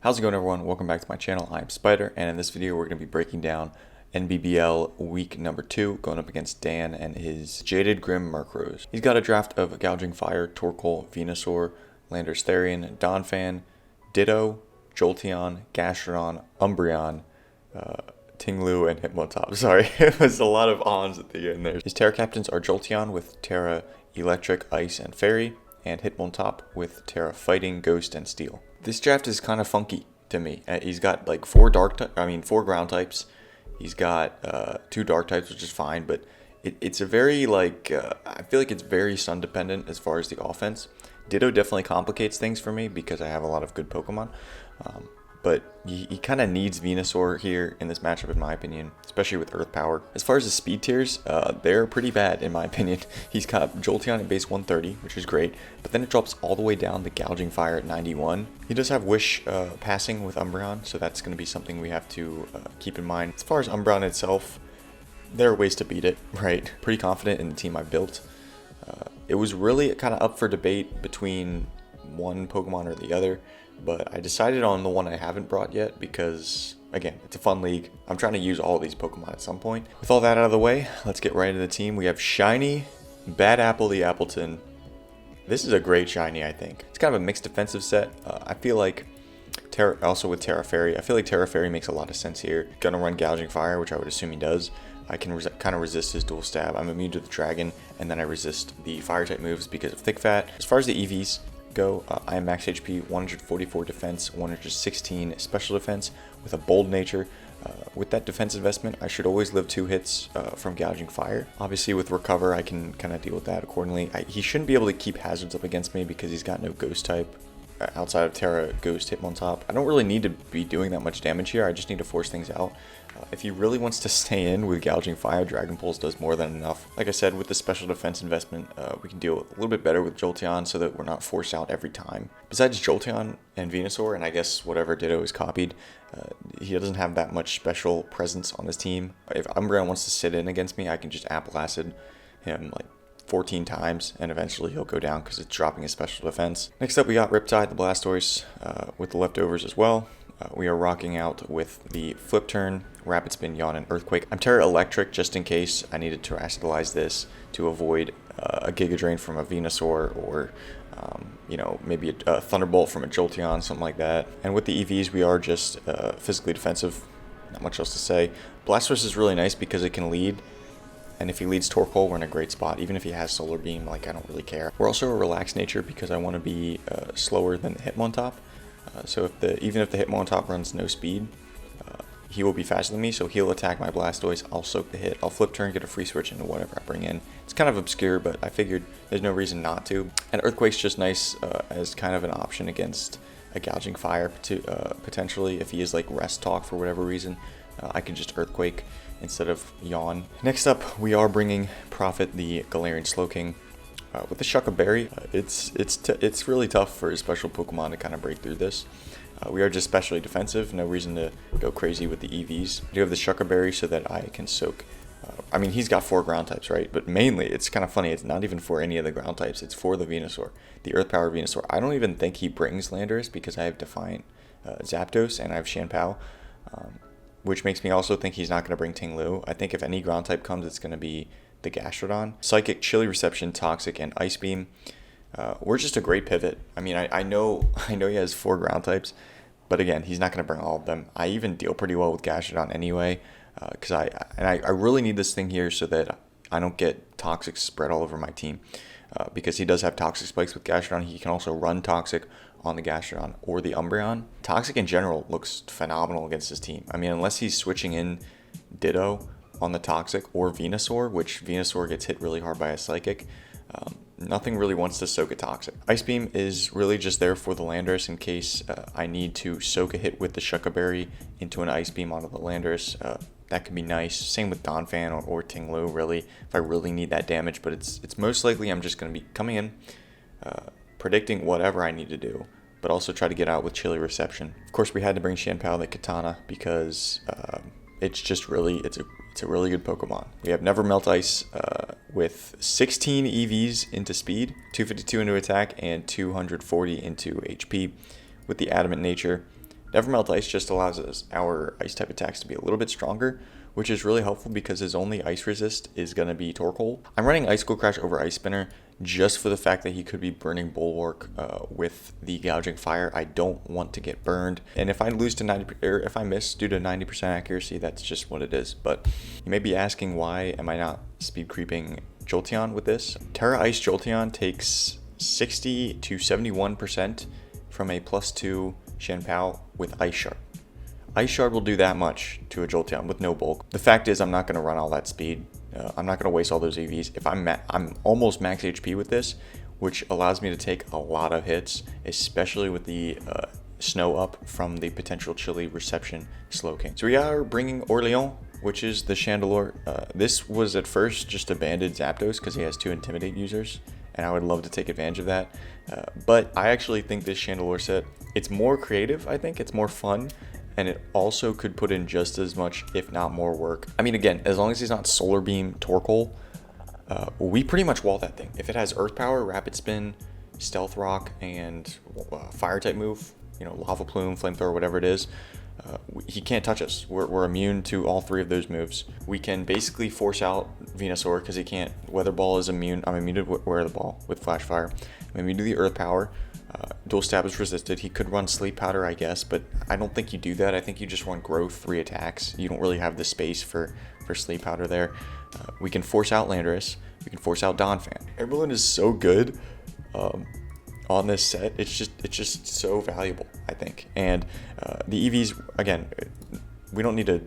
How's it going, everyone? Welcome back to my channel. I'm Spider, and in this video we're going to be breaking down NBBL week number 2, going up against Dan and his Jaded Grim Murkrows. He's got a draft of Gouging Fire, Torkoal, Venusaur, Landorus Therian, Donphan, Ditto, Jolteon, Gastrodon, Umbreon, Tinglu, and Hitmontop. Sorry, it was a lot of ons at the end there. His Terra captains are Jolteon with Terra Electric, Ice, and Fairy, and Hitmontop with Terra Fighting, Ghost, and Steel. This draft is kind of funky to me. He's got like four ground types. He's got 2 dark types, which is fine, but it's a very I feel like it's very sun dependent as far as the offense. Ditto definitely complicates things for me because I have a lot of good Pokemon. But he kind of needs Venusaur here in this matchup, in my opinion, especially with Earth Power. As far as the speed tiers, they're pretty bad, in my opinion. He's got Jolteon at base 130, which is great, but then it drops all the way down to Gouging Fire at 91. He does have Wish passing with Umbreon, so that's going to be something we have to keep in mind. As far as Umbreon itself, there are ways to beat it, right? Pretty confident in the team I built. It was really kind of up for debate between one Pokemon or the other, but I decided on the one I haven't brought yet because, again, it's a fun league. I'm trying to use all of these Pokemon at some point. With all that out of the way, let's get right into the team. We have Shiny, Bad Apple the Appleton. This is a great Shiny, I think. It's kind of a mixed defensive set. I feel like, also with Terra Fairy, I feel like Terra Fairy makes a lot of sense here. Gonna run Gouging Fire, which I would assume he does. I can kind of resist his dual stab. I'm immune to the dragon, and then I resist the fire type moves because of Thick Fat. As far as the EVs go, I am max HP, 144 defense, 116 special defense with a bold nature. With that defense investment, I should always live 2 hits from Gouging Fire. Obviously with Recover, I can kind of deal with that accordingly. He shouldn't be able to keep hazards up against me because he's got no ghost type outside of Terra, Ghost, Hitmontop. I don't really need to be doing that much damage here. I just need to force things out. If he really wants to stay in with Gouging Fire, Dragon Pulse does more than enough. Like I said, with the special defense investment, we can deal a little bit better with Jolteon so that we're not forced out every time. Besides Jolteon and Venusaur, and I guess whatever Ditto is copied, he doesn't have that much special presence on his team. If Umbreon wants to sit in against me, I can just Apple Acid him like 14 times, and eventually he'll go down because it's dropping his special defense. Next up, we got Riptide, the Blastoise, with the leftovers as well. We are rocking out with the Flip Turn, Rapid Spin, Yawn, and Earthquake. I'm Terra Electric just in case I needed to Terastalize this to avoid a Giga Drain from a Venusaur or, you know, maybe a Thunderbolt from a Jolteon, something like that. And with the EVs, we are just physically defensive. Not much else to say. Blastoise is really nice because it can lead. And if he leads Torkoal, we're in a great spot. Even if he has Solar Beam, like, I don't really care. We're also a relaxed nature because I want to be slower than the Hitmontop. So even if the Hitmontop runs no speed, he will be faster than me, so he'll attack my Blastoise, I'll soak the hit, I'll Flip Turn, get a free switch into whatever I bring in. It's kind of obscure, but I figured there's no reason not to. And Earthquake's just nice as kind of an option against a Gouging Fire, potentially. If he is like Rest Talk for whatever reason, I can just Earthquake instead of Yawn. Next up, we are bringing Prophet, the Galarian Slowking. With the Shucka Berry, it's really tough for a special Pokemon to kind of break through this. We are just specially defensive, no reason to go crazy with the EVs. I do have the Shucka Berry so that I can soak. I mean, he's got 4 ground types, right? But mainly, it's kind of funny, it's not even for any of the ground types, it's for the Venusaur. The Earth Power Venusaur. I don't even think he brings Landorus because I have Defiant Zapdos and I have Shanpao, which makes me also think he's not going to bring Tinglu. I think if any ground type comes, it's going to be the Gastrodon. Psychic, Chilly Reception, Toxic, and Ice Beam. We're just a great pivot. I mean, I know he has 4 ground types, but again, he's not going to bring all of them. I even deal pretty well with Gastrodon anyway, because I really need this thing here so that I don't get Toxic spread all over my team, because he does have Toxic Spikes with Gastrodon. He can also run Toxic on the Gastrodon or the Umbreon. Toxic in general looks phenomenal against his team. I mean, unless he's switching in Ditto on the Toxic or Venusaur, which Venusaur gets hit really hard by a Psychic, nothing really wants to soak a Toxic. Ice Beam is really just there for the Landorus in case I need to soak a hit with the Shucka Berry into an Ice Beam onto the Landorus. That could be nice. Same with Donphan or Tinglu, really, if I really need that damage, but it's most likely I'm just going to be coming in, predicting whatever I need to do, but also try to get out with Chilly Reception. Of course, we had to bring Shanpao the Katana because it's just really, it's a really good Pokemon. We have Never Melt Ice with 16 EVs into speed, 252 into attack, and 240 into HP. With the Adamant Nature, Never Melt Ice just allows us our ice type attacks to be a little bit stronger, which is really helpful because his only ice resist is going to be Torkoal. I'm running Icicle Crash over Ice Spinner just for the fact that he could be burning Bulwark with the Gouging Fire. I don't want to get burned. And if I lose to 90%, or if I miss due to 90% accuracy, that's just what it is. But you may be asking, why am I not speed creeping Jolteon with this? Terra Ice Jolteon takes 60 to 71% from a +2 Shenpao with Ice Shard. Ice Shard will do that much to a Jolteon with no bulk. The fact is, I'm not going to run all that speed. I'm not going to waste all those EVs. If I'm almost max HP with this, which allows me to take a lot of hits, especially with the snow up from the potential chilly reception Slowking. So we are bringing Orleans, which is the Chandelure. This was at first just a banded Zapdos because he has 2 Intimidate users, and I would love to take advantage of that. But I actually think this Chandelure set, it's more creative, I think. It's more fun. And it also could put in just as much, if not more work. I mean, again, as long as he's not Solar Beam Torkoal, we pretty much wall that thing. If it has Earth Power, Rapid Spin, Stealth Rock, and Fire type move, you know, Lava Plume, Flamethrower, whatever it is, he can't touch us. We're immune to all 3 of those moves. We can basically force out Venusaur because he can't. Weather Ball is immune. I'm immune to Weather Ball with Flash Fire. I'm immune to the Earth Power. Dual Stab is resisted. He could run Sleep Powder, I guess, but I don't think you do that. I think you just run Growth 3 attacks. You don't really have the space for Sleep Powder there. We can force out Landorus. We can force out Donphan. Air Balloon is so good on this set. It's just so valuable, I think. And the EVs, again, we don't need to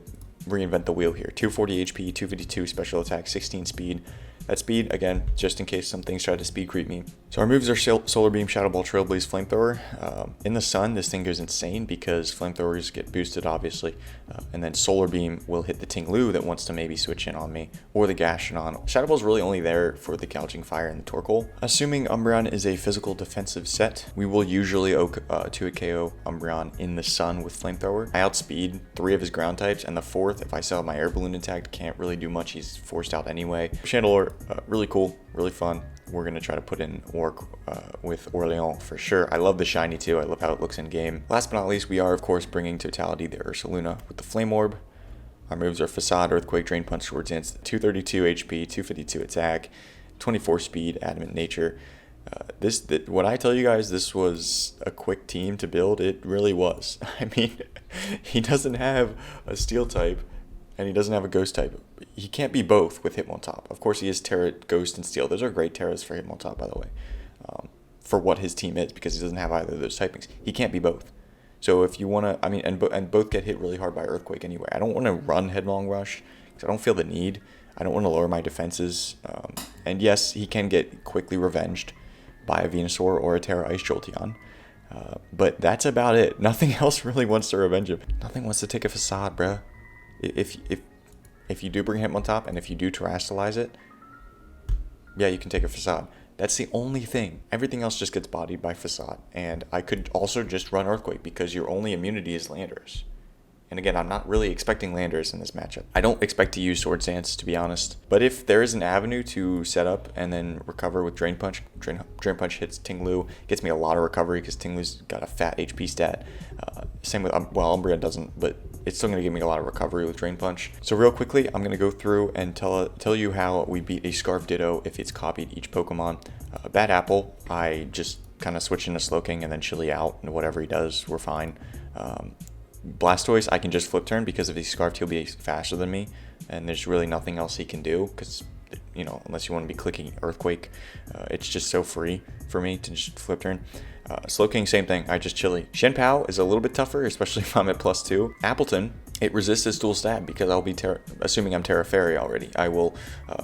reinvent the wheel here. 240 HP, 252 special attack, 16 speed. That speed, again, just in case some things try to speed creep me. So our moves are Solar Beam, Shadow Ball, Trailblaze, Flamethrower. In the sun, this thing goes insane because Flamethrowers get boosted, obviously. And then Solar Beam will hit the Tinglu that wants to maybe switch in on me, or the Gastrodon. Shadow Ball's really only there for the Gouging Fire and the Torkoal. Assuming Umbreon is a physical defensive set, we will usually to a KO Umbreon in the sun with Flamethrower. I outspeed 3 of his ground types, and the 4th, if I still have my Air Balloon intact, can't really do much. He's forced out anyway. Chandelure, really cool, really fun. We're going to try to put in work with Orleans for sure. I love the shiny too. I love how it looks in game. Last but not least, we are of course bringing Totality the Ursaluna with the Flame Orb. Our moves are Facade, Earthquake, Drain Punch, Sword Dance, 232 HP, 252 attack, 24 speed, Adamant Nature. What I tell you guys, this was a quick team to build. It really was. I mean, he doesn't have a Steel type, and he doesn't have a Ghost type. He can't be both with Hitmontop. Of course, he is Terra, Ghost, and Steel. Those are great Terras for Hitmontop, by the way, for what his team is, because he doesn't have either of those typings. He can't be both. So if you want to, I mean, and both get hit really hard by Earthquake anyway. I don't want to run Headlong Rush because I don't feel the need. I don't want to lower my defenses. And yes, he can get quickly revenged by a Venusaur or a Terra Ice Jolteon. But that's about it. Nothing else really wants to revenge him. Nothing wants to take a Facade, bruh. If you do bring Hitmontop and if you do Terrastalize it, yeah, you can take a Facade. That's the only thing. Everything else just gets bodied by Facade. And I could also just run Earthquake because your only immunity is Landorus. And again, I'm not really expecting Landorus in this matchup. I don't expect to use Sword Dance, to be honest. But if there is an avenue to set up and then recover with Drain Punch, Drain Punch hits Tinglu, gets me a lot of recovery because Tinglu's got a fat HP stat. Same with, well, Umbreon doesn't, but it's still going to give me a lot of recovery with Drain Punch. So real quickly, I'm going to go through and tell you how we beat a Scarf Ditto if it's copied each Pokemon. Bad Apple, I just kind of switch into Slowking and then Chilly out, and whatever he does, we're fine. Blastoise, I can just flip turn because if he's Scarfed, he'll be faster than me, and there's really nothing else he can do because, you know, unless you want to be clicking Earthquake, it's just so free for me to just flip turn. Slowking, same thing, I just Chilly. Shenpao is a little bit tougher, especially if I'm at +2. Appleton, it resists his dual stab because I'll be assuming I'm Terra Fairy already. I will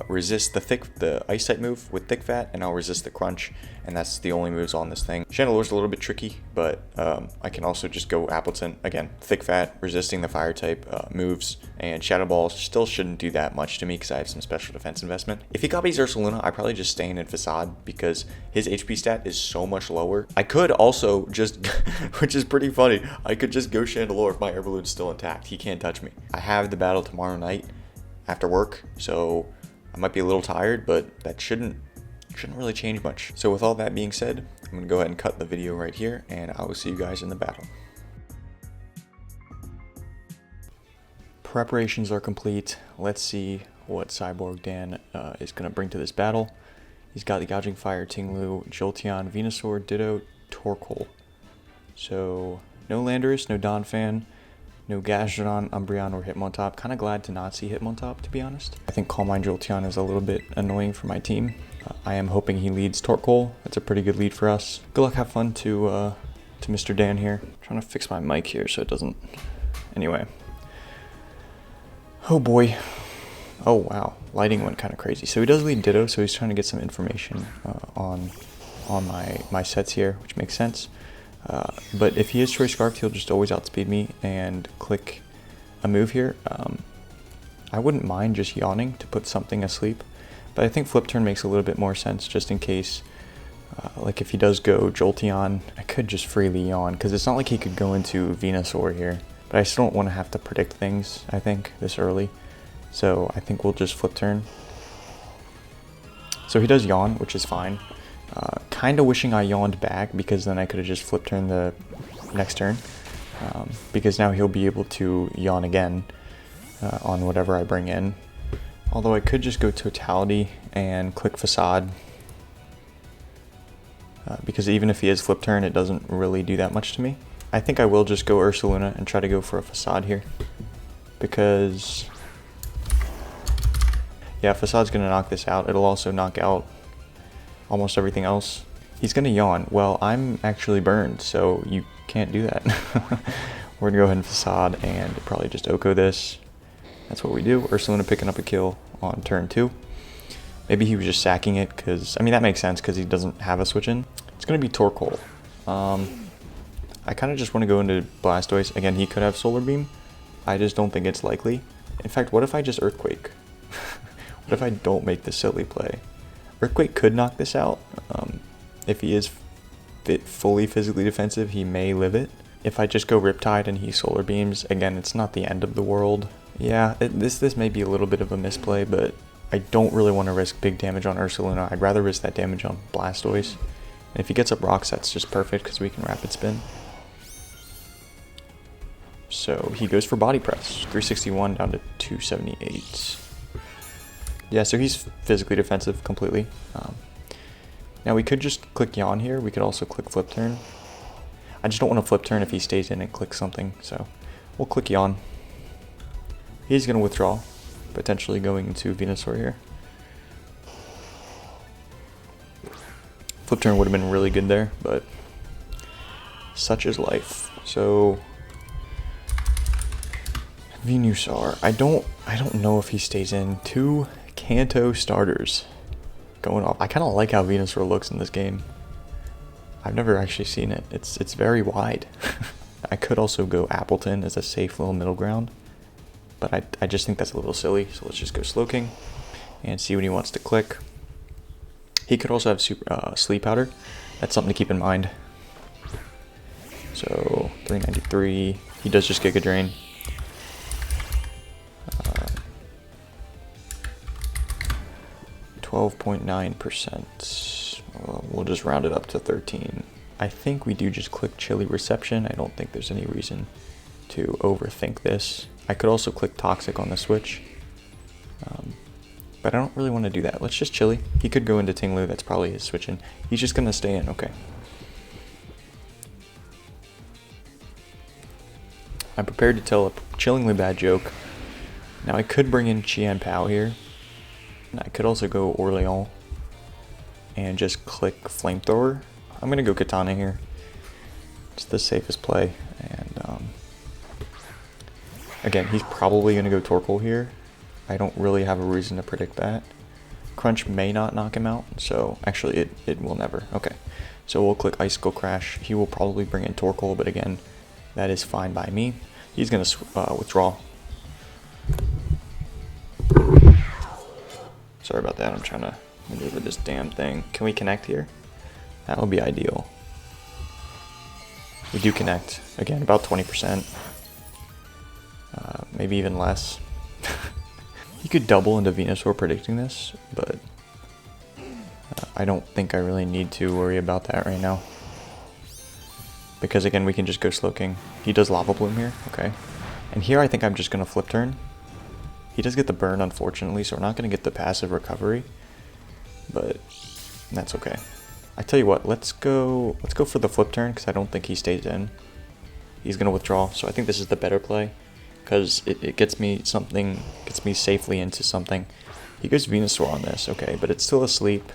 resist the Ice type move with Thick Fat, and I'll resist the Crunch, and that's the only moves on this thing. Chandelure's a little bit tricky, but I can also just go Appleton. Again, Thick Fat, resisting the Fire type moves, and Shadow Ball still shouldn't do that much to me because I have some special defense investment. If he copies Ursaluna, I probably just stay in Facade because his HP stat is so much lower. I could also just, which is pretty funny, I could just go Chandelure if my Air Balloon's still intact. He can't touch me. I have the battle tomorrow night after work, so I might be a little tired, but that shouldn't really change much. So with all that being said, I'm gonna go ahead and cut the video right here, and I will see you guys in the battle. Preparations are complete. Let's see what Cyborg Dan is going to bring to this battle. He's got the Gouging Fire, Tinglu, Jolteon, Venusaur, Ditto, Torkoal. So, no Landorus, no Donphan, no Gastrodon, Umbreon, or Hitmontop. Kind of glad to not see Hitmontop, to be honest. I think Calm Mind Jolteon is a little bit annoying for my team. I am hoping he leads Torkoal. That's a pretty good lead for us. Good luck, have fun to Mr. Dan here. I'm trying to fix my mic here so it doesn't... Anyway. Oh boy. Oh wow, lighting went kind of crazy. So he does lead Ditto, so he's trying to get some information on my sets here, which makes sense. But if he is Choice Scarfed, he'll just always outspeed me and click a move here. I wouldn't mind just yawning to put something asleep, but I think Flip Turn makes a little bit more sense just in case, like if he does go Jolteon, I could just freely yawn, because it's not like he could go into Venusaur here. But I still don't want to have to predict things, I think, this early. So I think we'll just Flip Turn. So he does yawn, which is fine. Kind of wishing I yawned back, because then I could have just Flip Turned the next turn. Because now he'll be able to yawn again on whatever I bring in. Although I could just go Totality and click Facade. Because even if he is Flip Turn, it doesn't really do that much to me. I think I will just go Ursaluna and try to go for a Facade here. Because... yeah, Facade's going to knock this out. It'll also knock out almost everything else. He's going to yawn. Well, I'm actually burned, so you can't do that. We're going to go ahead and Facade and probably just Oko this. That's what we do. Ursaluna picking up a kill on turn 2. Maybe he was just sacking it, because... I mean, that makes sense, because he doesn't have a switch in. It's going to be Torkoal. I kind of just want to go into Blastoise. Again, he could have Solar Beam. I just don't think it's likely. In fact, what if I just Earthquake? What if I don't make the silly play? Earthquake could knock this out. If he is fully physically defensive, he may live it. If I just go Riptide and he Solar Beams, again, it's not the end of the world. Yeah, this may be a little bit of a misplay, but I don't really want to risk big damage on Ursaluna. I'd rather risk that damage on Blastoise. And if he gets up Rocks, that's just perfect, because we can Rapid Spin. So he goes for Body Press, 361 down to 278. Yeah, so he's physically defensive completely. Now we could just click Yawn here. We could also click Flip Turn. I just don't want to Flip Turn if he stays in and clicks something, so we'll click Yawn. He's going to withdraw, potentially going into Venusaur here. Flip Turn would have been really good there, but such is life. So Venusaur. I don't know if he stays in. 2 Kanto starters going off. I kind of like how Venusaur looks in this game. I've never actually seen it. It's very wide. I could also go Appleton as a safe little middle ground, but I just think that's a little silly. So let's just go Slowking and see what he wants to click. He could also have Sleep Powder. That's something to keep in mind. So 393. He does just Giga Drain. 12.9%. We'll just round it up to 13. I think we do just click Chilly Reception. I don't think there's any reason to overthink this. I could also click Toxic on the switch. But I don't really want to do that. Let's just Chilly. He could go into Tinglu. That's probably his switch in. He's just going to stay in. Okay. I'm prepared to tell a chillingly bad joke. Now I could bring in Qian Pao here. And I could also go Orleans and just click Flamethrower. I'm going to go Katana here. It's the safest play. And again, he's probably going to go Torkoal here. I don't really have a reason to predict that. Crunch may not knock him out, so actually it will never. Okay, so we'll click Icicle Crash. He will probably bring in Torkoal, but again, that is fine by me. He's going to withdraw. Sorry about that, I'm trying to maneuver this damn thing. Can we connect here? That would be ideal. We do connect. Again, about 20%. Maybe even less. You could double into Venusaur predicting this, but I don't think I really need to worry about that right now. Because again, we can just go Slowking. He does Lava Bloom here, okay. And here I think I'm just going to flip turn. He does get the burn, unfortunately, so we're not going to get the passive recovery. But that's okay. I tell you what, let's go for the flip turn, because I don't think he stays in. He's going to withdraw, so I think this is the better play, because it gets me something, gets me safely into something. He goes Venusaur on this, okay, but it's still asleep.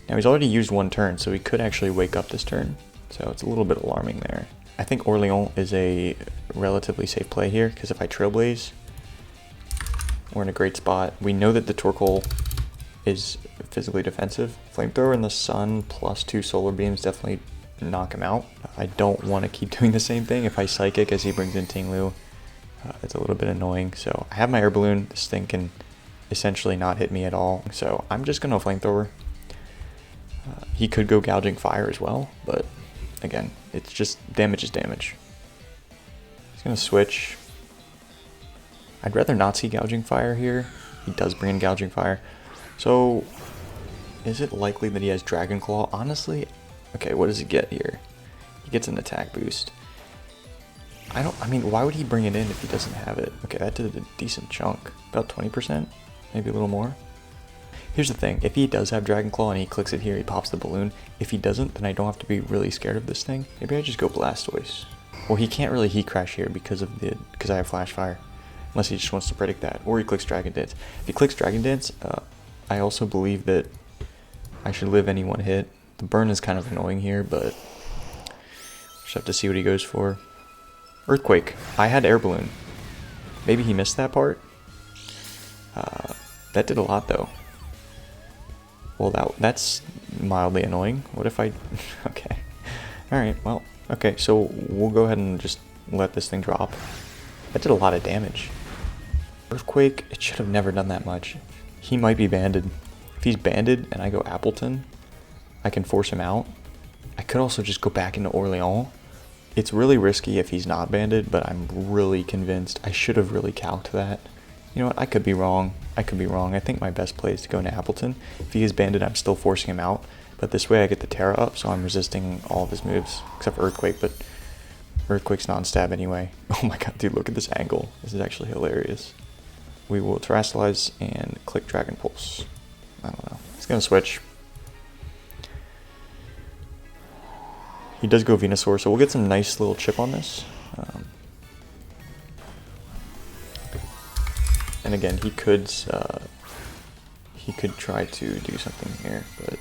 Now he's already used one turn, so he could actually wake up this turn. So it's a little bit alarming there. I think Ursaluna is a relatively safe play here, because if I Trailblaze, we're in a great spot. We know that the Torkoal is physically defensive. Flamethrower in the sun plus 2 solar beams definitely knock him out. I don't want to keep doing the same thing. If I Psychic as he brings in Tinglu, it's a little bit annoying. So I have my Air Balloon. This thing can essentially not hit me at all. So I'm just going to Flamethrower. He could go Gouging Fire as well, but again, it's just damage is damage. He's going to switch. I'd rather not see Gouging Fire here. He does bring in Gouging Fire. So, is it likely that he has Dragon Claw? Honestly, okay, what does he get here? He gets an attack boost. I mean, why would he bring it in if he doesn't have it? Okay, that did a decent chunk. About 20%, maybe a little more. Here's the thing, if he does have Dragon Claw and he clicks it here, he pops the balloon. If he doesn't, then I don't have to be really scared of this thing. Maybe I just go Blastoise. Well, he can't really Heat Crash here because I have Flash Fire. Unless he just wants to predict that. Or he clicks Dragon Dance. If he clicks Dragon Dance, I also believe that I should live any one hit. The burn is kind of annoying here, but just have to see what he goes for. Earthquake. I had Air Balloon. Maybe he missed that part. That did a lot though. Well, that's mildly annoying. What if I... Okay. Alright, well, okay, so we'll go ahead and just let this thing drop. That did a lot of damage. Earthquake, it should have never done that much. He might be banded. If he's banded and I go Appleton, I can force him out. I could also just go back into Ursaluna. It's really risky if he's not banded, but I'm really convinced I should have really calced that. You know what, I could be wrong. I think my best play is to go into Appleton. If he is banded, I'm still forcing him out. But this way I get the Terra up, so I'm resisting all of his moves. Except for Earthquake, but Earthquake's non-stab anyway. Oh my god, dude, look at this angle. This is actually hilarious. We will Terrasilize and click Dragon Pulse. I don't know. He's going to switch. He does go Venusaur, so we'll get some nice little chip on this. And again, he could try to do something here, but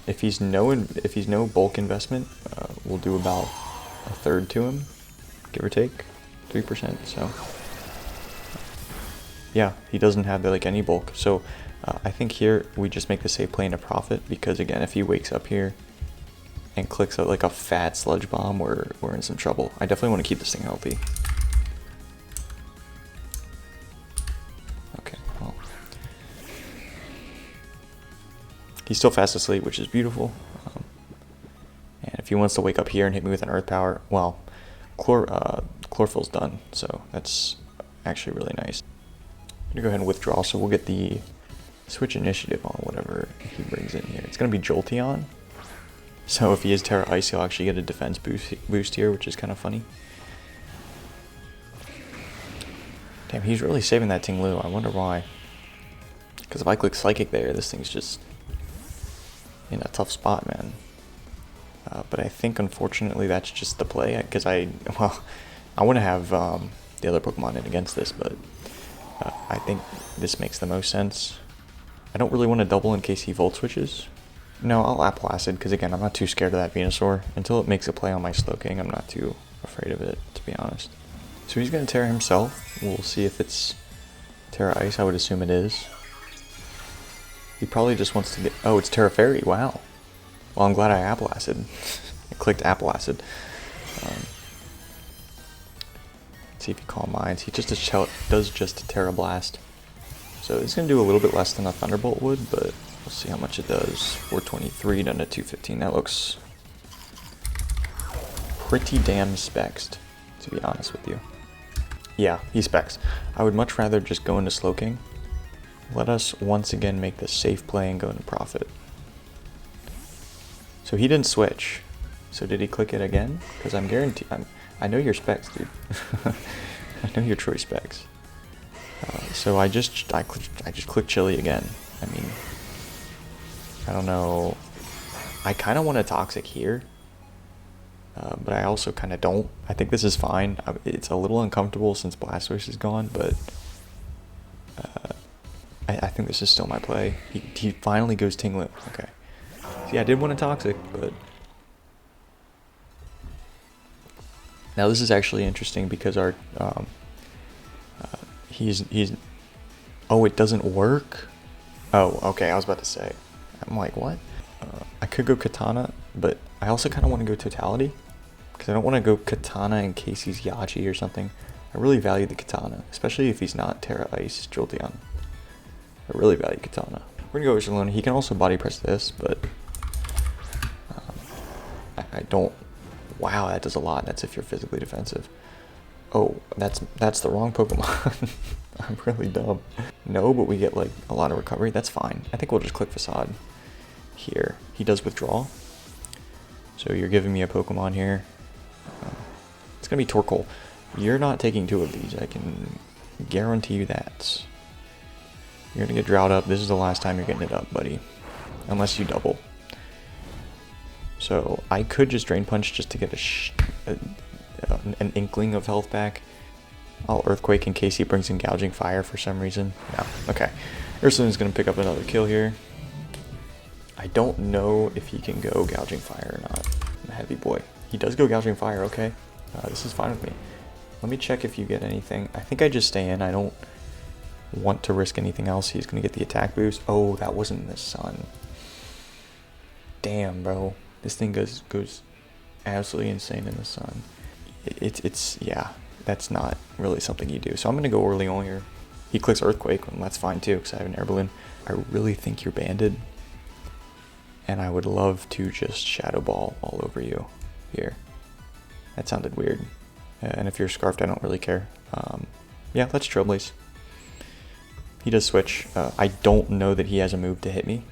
if he's no bulk investment, we'll do about a third to him, give or take, 3%. So yeah, he doesn't have like any bulk. So I think here we just make the safe play into profit, because again, if he wakes up here and clicks out like a fat Sludge Bomb, we're in some trouble. I definitely want to keep this thing healthy. He's still fast asleep, which is beautiful. And if he wants to wake up here and hit me with an Earth Power, well, Chlorophyll's done, so that's actually really nice. I'm gonna go ahead and withdraw, so we'll get the switch initiative on whatever he brings in here. It's gonna be Jolteon. So if he is Terra Ice, he'll actually get a defense boost here, which is kind of funny. Damn, he's really saving that Tinglu. I wonder why. Because if I click Psychic there, this thing's just in a tough spot, man. But I think, unfortunately, that's just the play. Because I want to have the other Pokemon in against this, but I think this makes the most sense. I don't really want to double in case he Volt Switches. No, I'll Apple Acid, because again, I'm not too scared of that Venusaur. Until it makes a play on my Slowking, I'm not too afraid of it, to be honest. So he's going to Terra himself. We'll see if it's Terra Ice. I would assume it is. He probably just wants to get... Oh, it's Terra Fairy. Wow. Well, I'm glad I Apple Acid. I clicked Apple Acid. Let's see if he Calm Minds. He just does just a Terra Blast. So it's going to do a little bit less than a Thunderbolt would, but we'll see how much it does. 423 down to 215. That looks pretty damn spexed, to be honest with you. Yeah, he specs. I would much rather just go into Slowking. Let us once again make the safe play and go into profit. So he didn't switch. So did he click it again? Because I'm guaranteed. I know your specs, dude. I know your Troy specs. So I just clicked chili again. I mean, I don't know. I kind of want a toxic here, but I also kind of don't. I think this is fine. It's a little uncomfortable since Blastoise is gone, but I think this is still my play. He finally goes Tinglu. Okay. See, I did want a toxic, but now this is actually interesting because our he's oh, it doesn't work. Oh, okay. I was about to say. I'm like, what? I could go Katana, but I also kind of want to go Totality because I don't want to go Katana in case he's Yachi or something. I really value the Katana, especially if he's not Terra Ice Jolteon. I really value Katana. We're gonna go Ursaluna. He can also body press this, but I don't. Wow, that does a lot. That's if you're physically defensive. Oh, that's the wrong Pokemon. I'm really dumb. No, but we get like a lot of recovery. That's fine. I think we'll just click Facade here. He does withdraw. So you're giving me a Pokemon here. It's gonna be Torkoal. You're not taking two of these. I can guarantee you that. You're gonna get Drought up. This is the last time you're getting it up, buddy. Unless you double. So I could just Drain Punch just to get an inkling of health back. I'll Earthquake in case he brings in Gouging Fire for some reason. No. Okay. Ursaluna's gonna pick up another kill here. I don't know if he can go Gouging Fire or not. I'm a heavy boy. He does go Gouging Fire. Okay. This is fine with me. Let me check if you get anything. I think I just stay in. I don't want to risk anything else. He's gonna get the attack boost. Oh, that wasn't in the sun. Damn, bro. This thing goes absolutely insane in the sun. It's yeah, that's not really something you do. So I'm gonna go early on here. He clicks Earthquake, and that's fine too, because I have an Air Balloon. I really think you're banded, and I would love to just Shadow Ball all over you here. That sounded weird. And if you're Scarfed, I don't really care. Yeah, let's Trailblaze. He does switch. I don't know that he has a move to hit me.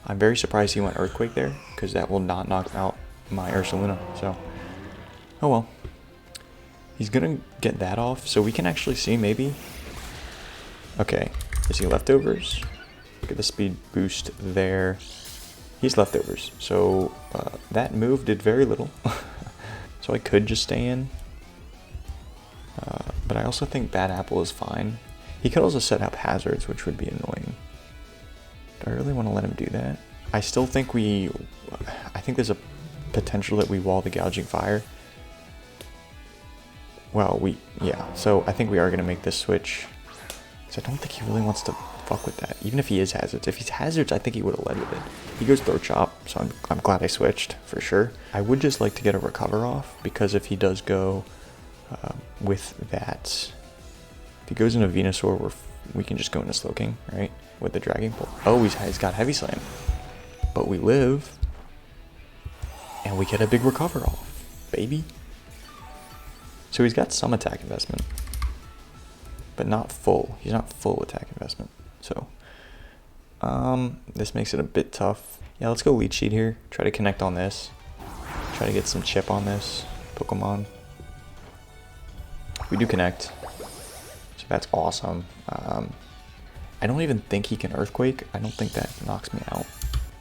I'm very surprised he went Earthquake there, because that will not knock out my Ursaluna. So, oh well. He's gonna get that off, so we can actually see maybe. Okay, is he leftovers? Look at the speed boost there. He's leftovers, so that move did very little. So I could just stay in. But I also think Bad Apple is fine. He could also set up hazards, which would be annoying. Do I really want to let him do that? I still think I think there's a potential that we wall the Gouging Fire. Well, yeah, so I think we are going to make this switch. So I don't think he really wants to fuck with that, even if he is hazards. If he's hazards, I think he would have led with it. He goes Throat Chop, so I'm glad I switched, for sure. I would just like to get a Recover off, because if he does go with that, if he goes into Venusaur, we can just go into Slowking, right? With the Dragon Pole. Oh, he's got Heavy Slam. But we live, and we get a big Recover off, baby. So he's got some attack investment, but not full. He's not full attack investment. So this makes it a bit tough. Yeah, let's go Leech Seed here. Try to connect on this. Try to get some chip on this Pokemon. We do connect, so that's awesome. I don't even think he can Earthquake. I don't think that knocks me out,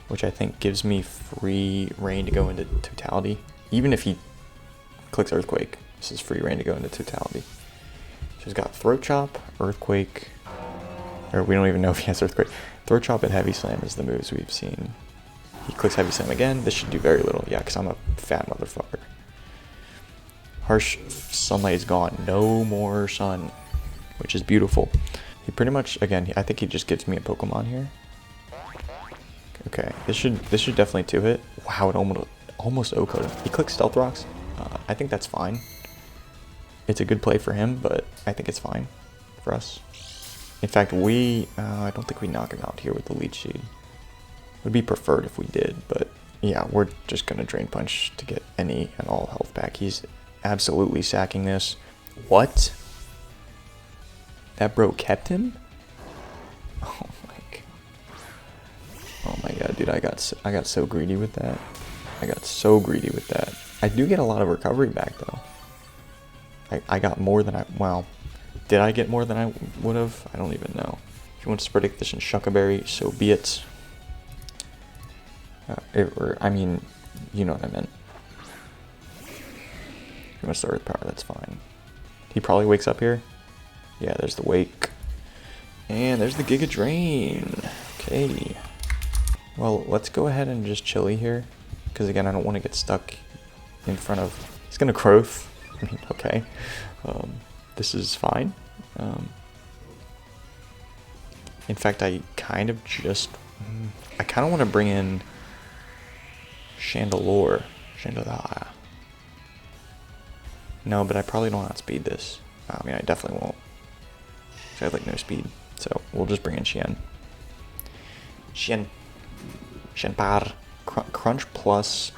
which I think gives me free reign to go into Totality. Even if he clicks Earthquake, this is free reign to go into Totality. So he's got Throat Chop, Earthquake, or we don't even know if he has Earthquake. Throat Chop and Heavy Slam is the moves we've seen. He clicks Heavy Slam again. This should do very little. Yeah, because I'm a fat motherfucker. Harsh Sunlight is gone. No more sun, which is beautiful. He pretty much, again, I think he just gives me a Pokemon here. Okay, this should definitely 2-hit. Wow, it almost OHKO'd him. He clicks Stealth Rocks. I think that's fine. It's a good play for him, but I think it's fine for us. In fact, I don't think we knock him out here with the Leech Seed. Would be preferred if we did, but yeah, we're just gonna Drain Punch to get any and all health back. He's absolutely sacking this. What? That bro kept him? Oh my god, dude, I got so greedy with that. I got so greedy with that. I do get a lot of recovery back though. I got more than well, did I get more than I would have? I don't even know. If you want to predict this in Shuckaberry, so be it. I mean, you know what I meant. If you want to start with power, that's fine. He probably wakes up here. Yeah, there's the wake. And there's the Giga Drain. Okay. Well, let's go ahead and just chili here. Because again, I don't want to get stuck in front of... He's going to Croth. I mean, okay. This is fine. In fact, I kind of just... I kind of want to bring in Chandelure. No, but I probably don't outspeed this. I mean, I definitely won't. I have like no speed. So we'll just bring in Xian. Xianpar. Crunch plus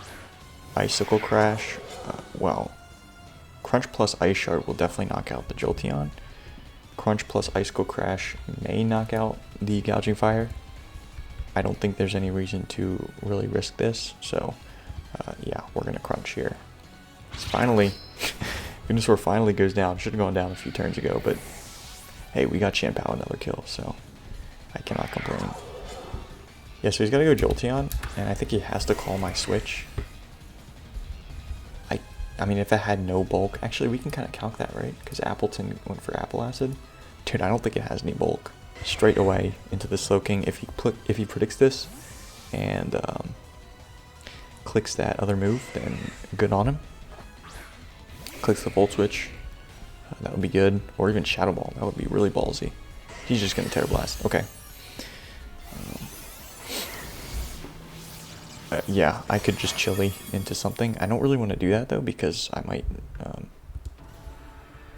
Icicle Crash. Well, Crunch plus Ice Shard will definitely knock out the Jolteon. Crunch plus Icicle Crash may knock out the Gouging Fire. I don't think there's any reason to really risk this. So, yeah, we're going to Crunch here. Finally, Venusaur finally goes down. Should have gone down a few turns ago, but hey, we got Chien-Pao another kill, so I cannot complain. Yeah, so he's got to go Jolteon, and I think he has to call my switch. I mean, if it had no bulk, actually we can kind of calc that, right? Because Appleton went for Apple Acid. Dude, I don't think it has any bulk. Straight away into the Slowking. If he predicts this and clicks that other move, then good on him. Clicks the Volt Switch. That would be good. Or even Shadow Ball. That would be really ballsy. He's just going to Terra Blast. Okay. Yeah, I could just chili into something. I don't really want to do that though, because I might...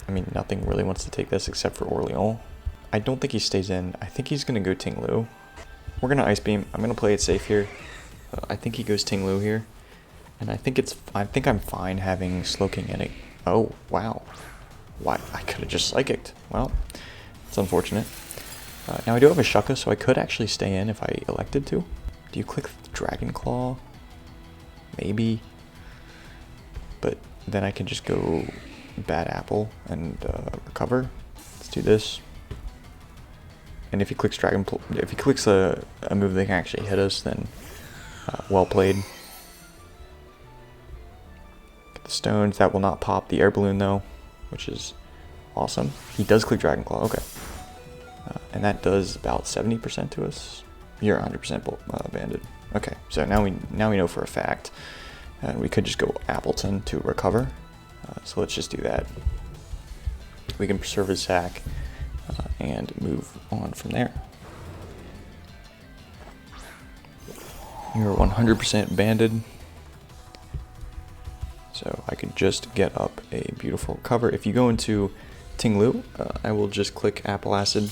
I mean, nothing really wants to take this except for Orleans. I don't think he stays in. I think he's going to go Ting-Lu. We're going to Ice Beam. I'm going to play it safe here. I think he goes Ting-Lu here. And I think I'm fine having Slowking in it. Oh, wow. Why? I could have just Psychicked. Well, it's unfortunate. Now I do have a Shucka, so I could actually stay in if I elected to. Do you click Dragon Claw? Maybe. But then I can just go Bad Apple and recover. Let's do this. And if he clicks if he clicks a move that can actually hit us, then well played. Get the stones. That will not pop the air balloon though, which is awesome. He does click Dragon Claw. Okay. And that does about 70% to us. You're 100% banded. Okay, so now we know for a fact. And we could just go Appleton to recover. So let's just do that. We can preserve his sack and move on from there. You're 100% banded. So I could just get up a beautiful recover. If you go into Ting-Lu, I will just click Apple Acid.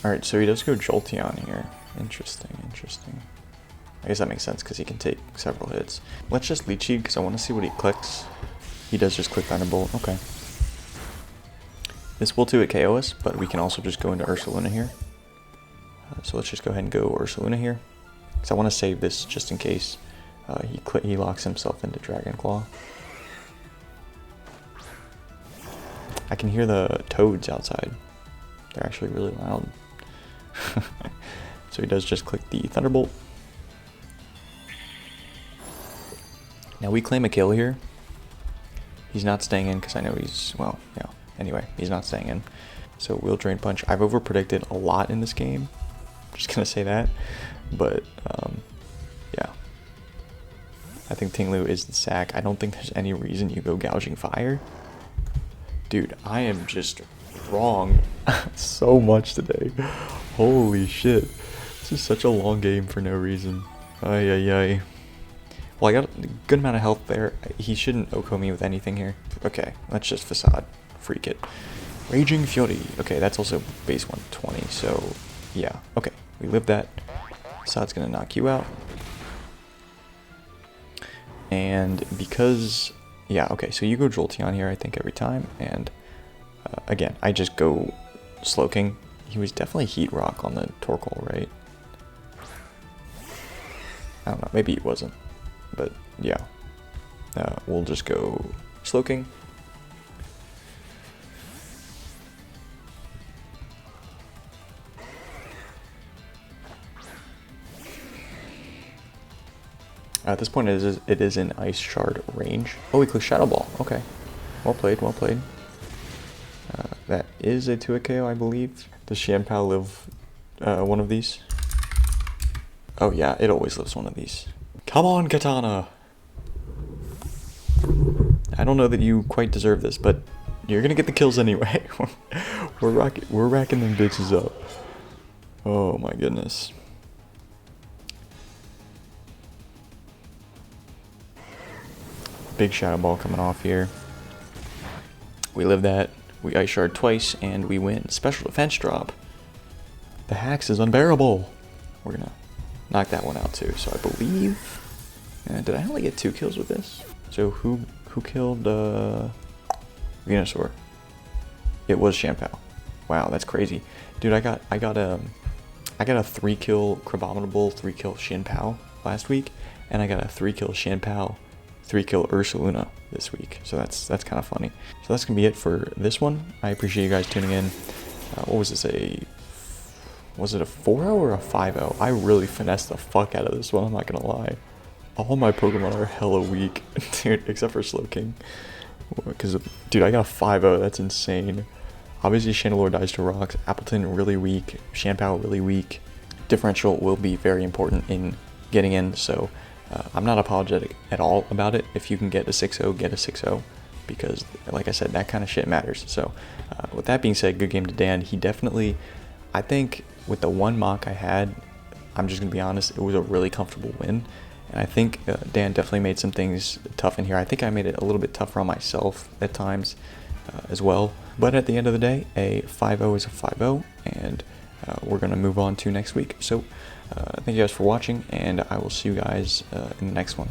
Alright, so he does go Jolteon here. Interesting. I guess that makes sense because he can take several hits. Let's just Leech Seed because I want to see what he clicks. He does just click Thunderbolt. Okay. This will 2-hit KO us, but we can also just go into Ursaluna here. So let's just go ahead and go Ursaluna here. Because I want to save this just in case he locks himself into Dragon Claw. I can hear the toads outside. They're actually really loud. So he does just click the Thunderbolt. Now we claim a kill here. He's not staying in because I know he's, well, yeah. Anyway, he's not staying in. So we'll Drain Punch. I've overpredicted a lot in this game. Just gonna say that. But, yeah. I think Ting-Lu is the sack. I don't think there's any reason you go Gouging Fire. Dude, I am just wrong so much today. Holy shit. This is such a long game for no reason. Ay. Well, I got a good amount of health there. He shouldn't OHKO me with anything here. Okay, let's just Facade. Freak it. Raging Fury. Okay, that's also base 120, so yeah. Okay, we live that. Facade's gonna knock you out. And because, yeah, okay, so you go Jolteon here, I think, every time. And again, I just go Slowking. He was definitely Heat Rock on the Torkoal, right? I don't know, maybe he wasn't. But yeah, we'll just go Slowking. At this point, it is in Ice Shard range. Oh, he clicked Shadow Ball. Okay. Well played, well played. That is a 2-hit KO, I believe. Does Xianpao live one of these? Oh yeah, it always lives one of these. Come on, Katana! I don't know that you quite deserve this, but you're gonna get the kills anyway. we're racking them bitches up. Oh my goodness. Big Shadow Ball coming off here. We live that. We Ice Shard twice, and we win. Special defense drop. The Hax is unbearable. We're gonna knock that one out too. So I believe. Did I only get 2 kills with this? So who killed Venusaur? It was Xianpao. Wow, that's crazy, dude. I got a 3-kill Crabominable, 3-kill Xianpao last week, and I got a 3-kill Xianpao, 3-kill Ursaluna this week. So that's kind of funny. So that's gonna be it for this one. I appreciate you guys tuning in. What was this, was it a 4-0 or a 5-0? I really finessed the fuck out of this one, I'm not gonna lie. All my Pokemon are hella weak, dude, except for Slowking. Because, dude, I got a 5-0, that's insane. Obviously, Chandelure dies to rocks. Appleton really weak. Xianpao really weak. Differential will be very important in getting in, so I'm not apologetic at all about it. If you can get a 6-0, get a 6-0. Because, like I said, that kind of shit matters. So, with that being said, good game to Dan. He definitely, I think, with the one mock I had, I'm just going to be honest, it was a really comfortable win. And I think Dan definitely made some things tough in here. I think I made it a little bit tougher on myself at times as well. But at the end of the day, a 5-0 is a 5-0, and we're going to move on to next week. So thank you guys for watching, and I will see you guys in the next one.